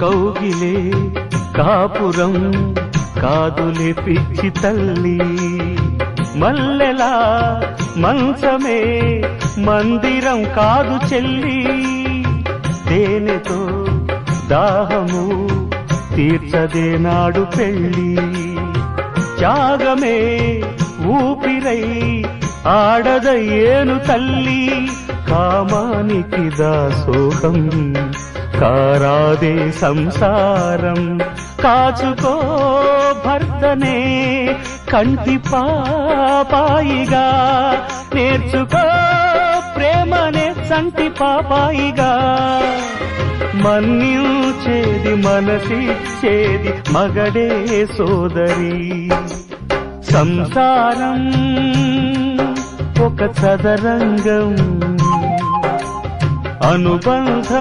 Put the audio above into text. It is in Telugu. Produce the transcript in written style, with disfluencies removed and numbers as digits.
కౌగిలే కాపురం కాదులే పిచ్చి తల్లి, మల్లెలా మంచమే మందిరం కాదు చెల్లి, తేనెతో దాహము తీర్చదే నాడు పెళ్ళి, త్యాగమే ఊపిరై ఆడదయ్యేను తల్లి, కామానికి దాసోహం కారాదే సంసారం, కాచుకో భర్తనే కంటి పాపాయిగా, నేర్చుకో ప్రేమనే సంటి పాపాయిగా, మన్నించేది మనసిచ్చేది మగడే సోదరి, సంసారం ఒక చదరంగం అనుబంధం